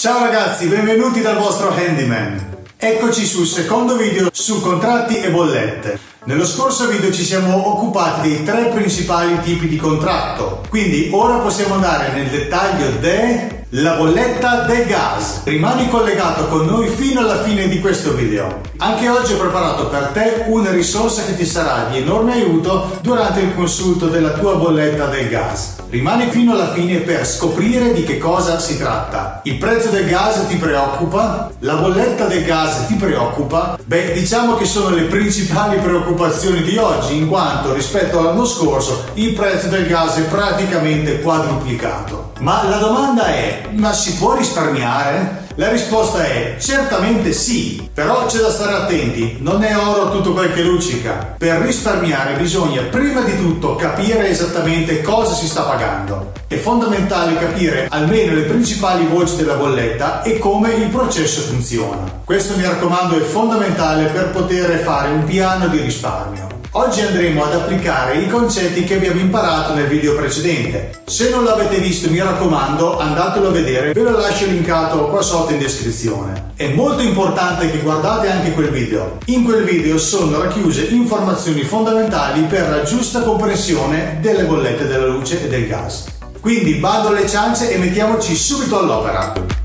Ciao ragazzi, benvenuti dal vostro handyman. Eccoci sul secondo video su contratti e bollette. Nello scorso video ci siamo occupati dei tre principali tipi di contratto, quindi ora possiamo andare nel dettaglio della bolletta del gas. Rimani collegato con noi fino alla fine di questo video. Anche oggi ho preparato per te una risorsa che ti sarà di enorme aiuto durante il consulto della tua bolletta del gas. Rimani fino alla fine per scoprire di che cosa si tratta. Il prezzo del gas ti preoccupa? La bolletta del gas ti preoccupa? Beh, diciamo che sono le principali preoccupazioni di oggi, in quanto rispetto all'anno scorso il prezzo del gas è praticamente quadruplicato. Ma la domanda è, ma si può risparmiare? La risposta è certamente sì, però c'è da stare attenti, non è oro tutto quel che luccica. Per risparmiare bisogna prima di tutto capire esattamente cosa si sta pagando. È fondamentale capire almeno le principali voci della bolletta e come il processo funziona. Questo, mi raccomando, è fondamentale per poter fare un piano di risparmio. Oggi andremo ad applicare i concetti che abbiamo imparato nel video precedente. Se non l'avete visto, mi raccomando, andatelo a vedere, ve lo lascio linkato qua sotto in descrizione. È molto importante che guardate anche quel video. In quel video sono racchiuse informazioni fondamentali per la giusta comprensione delle bollette della luce e del gas. Quindi bando alle ciance e mettiamoci subito all'opera.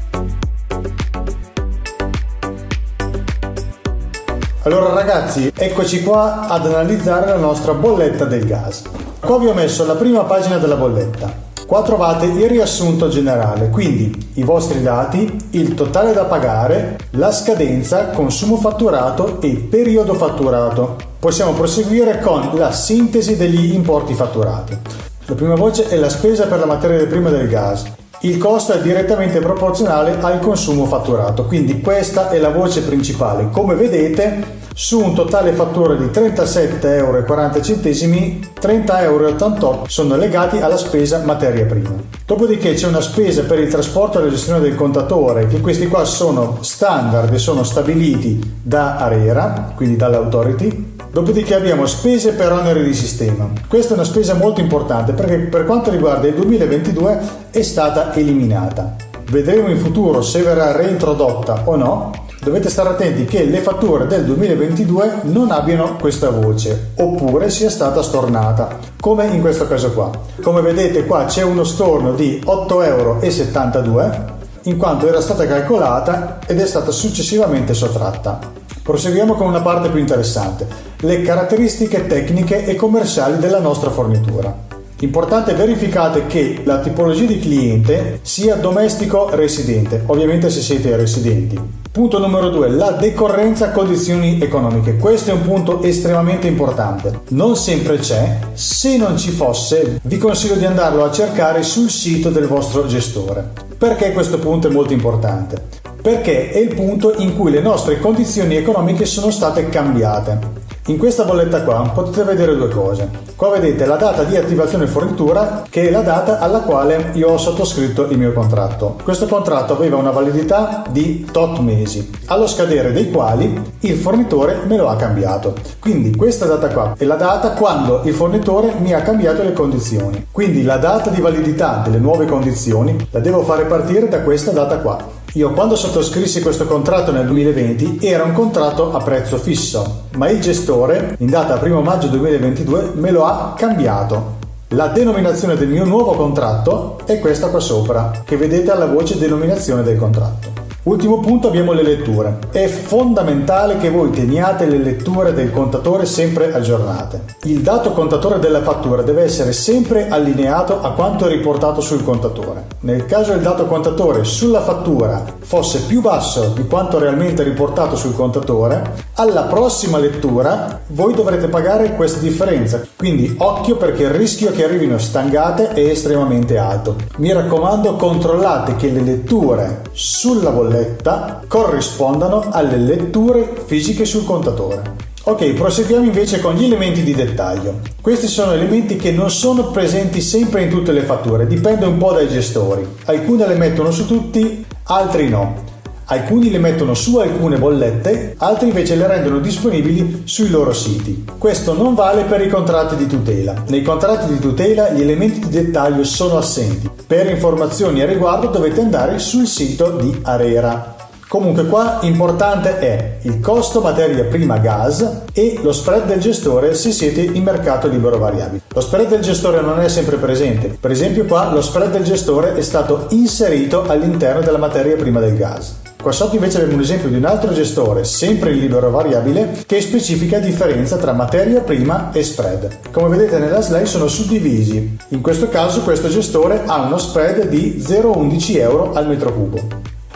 Allora ragazzi, eccoci qua ad analizzare la nostra bolletta del gas. Qua vi ho messo la prima pagina della bolletta. Qua trovate il riassunto generale, quindi i vostri dati, il totale da pagare, la scadenza, consumo fatturato e periodo fatturato. Possiamo proseguire con la sintesi degli importi fatturati. La prima voce è la spesa per la materia prima del gas. Il costo è direttamente proporzionale al consumo fatturato, quindi questa è la voce principale. Come vedete, su un totale fatturato di 37,40 euro, 30,88 euro sono legati alla spesa materia prima. Dopodiché c'è una spesa per il trasporto e la gestione del contatore, che questi qua sono standard e sono stabiliti da ARERA, quindi dall'autority. Dopodiché abbiamo spese per oneri di sistema. Questa è una spesa molto importante perché per quanto riguarda il 2022 è stata eliminata. Vedremo in futuro se verrà reintrodotta o no. Dovete stare attenti che le fatture del 2022 non abbiano questa voce oppure sia stata stornata, come in questo caso qua. Come vedete qua c'è uno storno di 8,72 euro in quanto era stata calcolata ed è stata successivamente sottratta. Proseguiamo con una parte più interessante, le caratteristiche tecniche e commerciali della nostra fornitura. Importante, verificate che la tipologia di cliente sia domestico residente, ovviamente se siete residenti. Punto numero 2, la decorrenza condizioni economiche. Questo è un punto estremamente importante. Non sempre c'è, se non ci fosse vi consiglio di andarlo a cercare sul sito del vostro gestore. Perché questo punto è molto importante? Perché è il punto in cui le nostre condizioni economiche sono state cambiate. In questa bolletta qua potete vedere due cose. Qua vedete la data di attivazione fornitura, che è la data alla quale io ho sottoscritto il mio contratto. Questo contratto aveva una validità di tot mesi, allo scadere dei quali il fornitore me lo ha cambiato. Quindi questa data qua è la data quando il fornitore mi ha cambiato le condizioni. Quindi la data di validità delle nuove condizioni la devo fare partire da questa data qua. Io quando sottoscrissi questo contratto nel 2020 era un contratto a prezzo fisso, ma il gestore in data 1 maggio 2022 me lo ha cambiato. La denominazione del mio nuovo contratto è questa qua sopra, che vedete alla voce denominazione del contratto. Ultimo punto, abbiamo le letture. È fondamentale che voi teniate le letture del contatore sempre aggiornate. Il dato contatore della fattura deve essere sempre allineato a quanto è riportato sul contatore. Nel caso il dato contatore sulla fattura fosse più basso di quanto realmente riportato sul contatore, alla prossima lettura voi dovrete pagare questa differenza. Quindi occhio, perché il rischio che arrivino stangate è estremamente alto. Mi raccomando, controllate che le letture sulla bolletta corrispondano alle letture fisiche sul contatore. Ok, proseguiamo invece con gli elementi di dettaglio. Questi sono elementi che non sono presenti sempre in tutte le fatture, dipende un po' dai gestori. Alcune le mettono su tutti, altri no. Alcuni le mettono su alcune bollette, altri invece le rendono disponibili sui loro siti. Questo non vale per i contratti di tutela. Nei contratti di tutela gli elementi di dettaglio sono assenti. Per informazioni a riguardo dovete andare sul sito di ARERA. Comunque qua importante è il costo materia prima gas e lo spread del gestore se siete in mercato libero variabile. Lo spread del gestore non è sempre presente. Per esempio qua lo spread del gestore è stato inserito all'interno della materia prima del gas. Qua sotto invece abbiamo un esempio di un altro gestore, sempre in libero variabile, che specifica differenza tra materia prima e spread. Come vedete nella slide sono suddivisi. In questo caso questo gestore ha uno spread di 0,11 euro al metro cubo.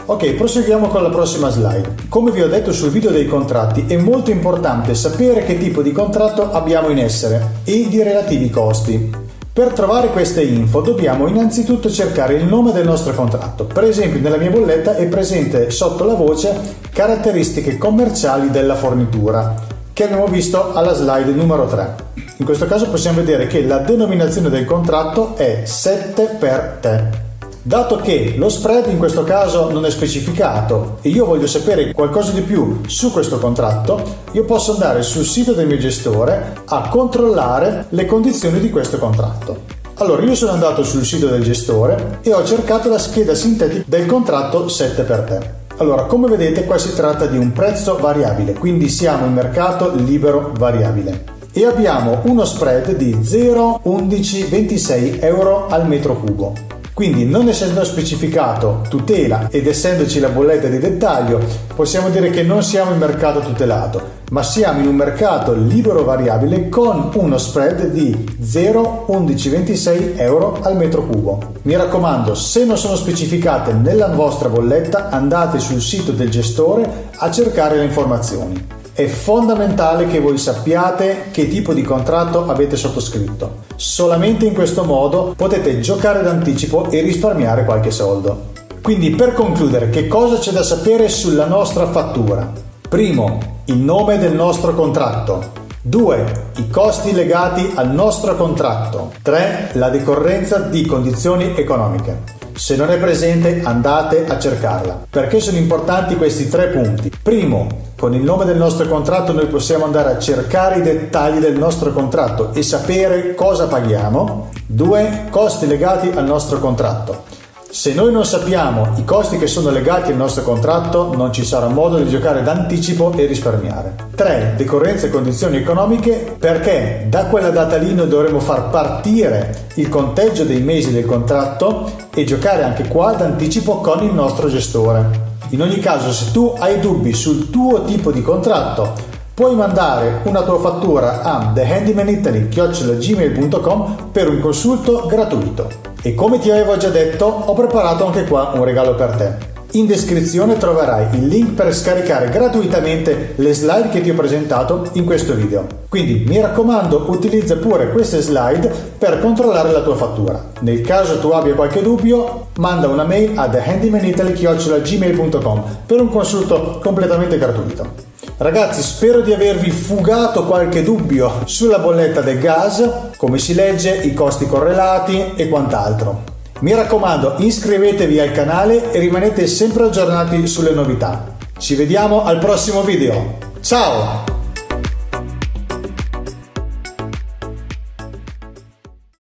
Ok, proseguiamo con la prossima slide. Come vi ho detto sul video dei contratti, è molto importante sapere che tipo di contratto abbiamo in essere e i relativi costi. Per trovare queste info dobbiamo innanzitutto cercare il nome del nostro contratto. Per esempio nella mia bolletta è presente sotto la voce caratteristiche commerciali della fornitura, che abbiamo visto alla slide numero 3. In questo caso possiamo vedere che la denominazione del contratto è 7 per te. Dato che lo spread in questo caso non è specificato e io voglio sapere qualcosa di più su questo contratto, io posso andare sul sito del mio gestore a controllare le condizioni di questo contratto. Allora io sono andato sul sito del gestore e ho cercato la scheda sintetica del contratto 7 per te. Allora, come vedete qua si tratta di un prezzo variabile, quindi siamo in mercato libero variabile. E abbiamo uno spread di 0,1126 euro al metro cubo. Quindi non essendo specificato tutela ed essendoci la bolletta di dettaglio, possiamo dire che non siamo in mercato tutelato, ma siamo in un mercato libero variabile con uno spread di 0,1126 euro al metro cubo. Mi raccomando, se non sono specificate nella vostra bolletta, andate sul sito del gestore a cercare le informazioni. È fondamentale che voi sappiate che tipo di contratto avete sottoscritto. Solamente in questo modo potete giocare d'anticipo e risparmiare qualche soldo. Quindi per concludere, che cosa c'è da sapere sulla nostra fattura? Primo, il nome del nostro contratto. 2. I costi legati al nostro contratto. 3. La decorrenza di condizioni economiche. Se non è presente andate a cercarla. Perché sono importanti questi 3 punti? Primo, con il nome del nostro contratto noi possiamo andare a cercare i dettagli del nostro contratto e sapere cosa paghiamo. 2. Costi legati al nostro contratto. Se noi non sappiamo i costi che sono legati al nostro contratto, non ci sarà modo di giocare d'anticipo e risparmiare. 3. Decorrenze e condizioni economiche, perché da quella data lì noi dovremo far partire il conteggio dei mesi del contratto e giocare anche qua d'anticipo con il nostro gestore. In ogni caso, se tu hai dubbi sul tuo tipo di contratto, puoi mandare una tua fattura a thehandymanitaly@gmail.com per un consulto gratuito. E come ti avevo già detto, ho preparato anche qua un regalo per te. In descrizione troverai il link per scaricare gratuitamente le slide che ti ho presentato in questo video. Quindi mi raccomando, utilizza pure queste slide per controllare la tua fattura. Nel caso tu abbia qualche dubbio, manda una mail a thehandymanitaly@gmail.com per un consulto completamente gratuito. Ragazzi, spero di avervi fugato qualche dubbio sulla bolletta del gas, come si legge, i costi correlati e quant'altro. Mi raccomando, iscrivetevi al canale e rimanete sempre aggiornati sulle novità. Ci vediamo al prossimo video. Ciao!